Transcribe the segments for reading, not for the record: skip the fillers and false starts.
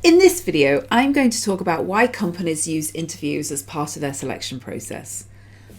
In this video, I'm going to talk about why companies use interviews as part of their selection process.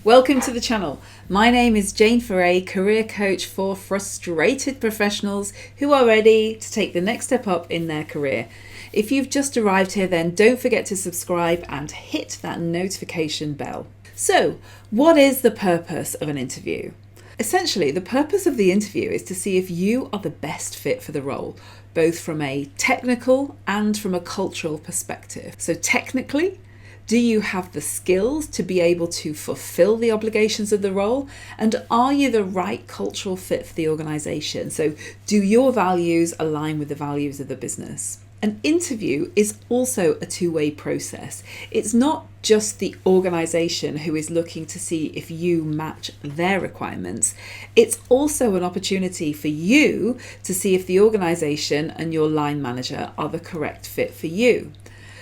Welcome to the channel. My name is Jane Foray, career coach for frustrated professionals who are ready to take the next step up in their career. If you've just arrived here, then don't forget to subscribe and hit that notification bell. So, what is the purpose of an interview? Essentially, the purpose of the interview is to see if you are the best fit for the role, both from a technical and from a cultural perspective. So technically, do you have the skills to be able to fulfill the obligations of the role? And are you the right cultural fit for the organization? So do your values align with the values of the business? An interview is also a two-way process. It's not just the organization who is looking to see if you match their requirements. It's also an opportunity for you to see if the organization and your line manager are the correct fit for you.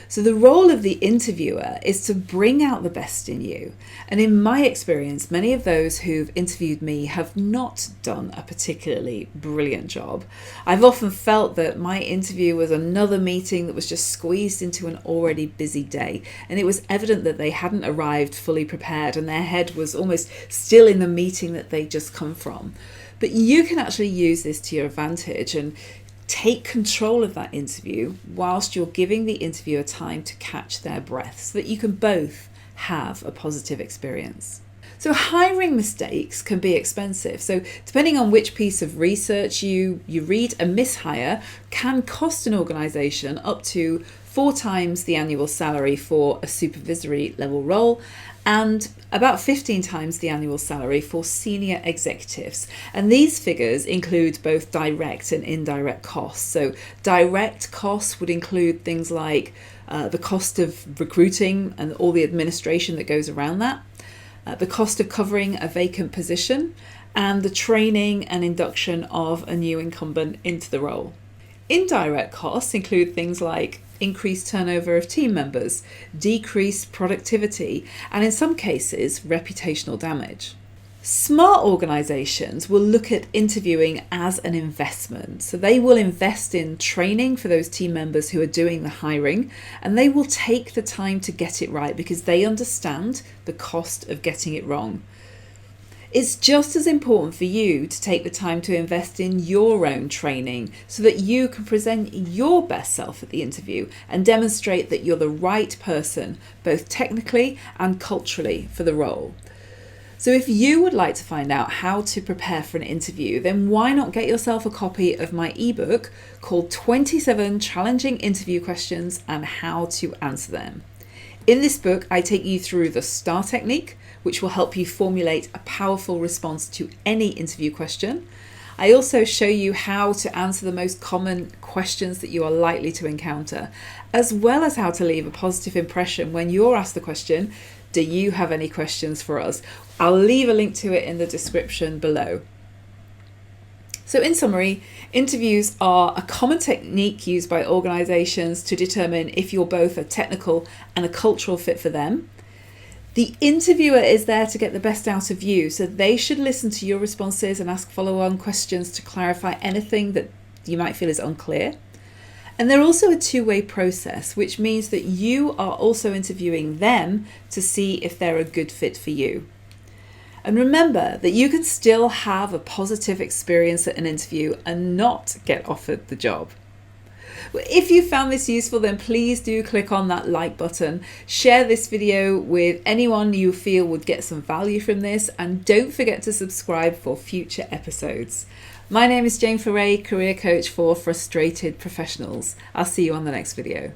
So the role of the interviewer is to bring out the best in you. And in my experience, many of those who've interviewed me have not done a particularly brilliant job. I've often felt that my interview was another meeting that was just squeezed into an already busy day. And it was evident that they hadn't arrived fully prepared and their head was almost still in the meeting that they'd just come from. But you can actually use this to your advantage and take control of that interview whilst you're giving the interviewer time to catch their breath so that you can both have a positive experience. So hiring mistakes can be expensive. So depending on which piece of research you read, a mishire can cost an organisation up to 4 times the annual salary for a supervisory level role and about 15 times the annual salary for senior executives. And these figures include both direct and indirect costs. So direct costs would include things like the cost of recruiting and all the administration that goes around that, the cost of covering a vacant position, and the training and induction of a new incumbent into the role. Indirect costs include things like increased turnover of team members, decreased productivity, and in some cases, reputational damage. Smart organisations will look at interviewing as an investment. So they will invest in training for those team members who are doing the hiring, and they will take the time to get it right because they understand the cost of getting it wrong. It's just as important for you to take the time to invest in your own training so that you can present your best self at the interview and demonstrate that you're the right person, both technically and culturally, for the role. So if you would like to find out how to prepare for an interview, then why not get yourself a copy of my ebook called 27 Challenging Interview Questions and How to Answer Them. In this book, I take you through the STAR technique, which will help you formulate a powerful response to any interview question. I also show you how to answer the most common questions that you are likely to encounter, as well as how to leave a positive impression when you're asked the question, do you have any questions for us? I'll leave a link to it in the description below. So in summary, interviews are a common technique used by organisations to determine if you're both a technical and a cultural fit for them. The interviewer is there to get the best out of you, so they should listen to your responses and ask follow-on questions to clarify anything that you might feel is unclear. And they're also a two-way process, which means that you are also interviewing them to see if they're a good fit for you. And remember that you can still have a positive experience at an interview and not get offered the job. If you found this useful, then please do click on that like button, share this video with anyone you feel would get some value from this, and don't forget to subscribe for future episodes. My name is Jane Foray, career coach for frustrated professionals. I'll see you on the next video.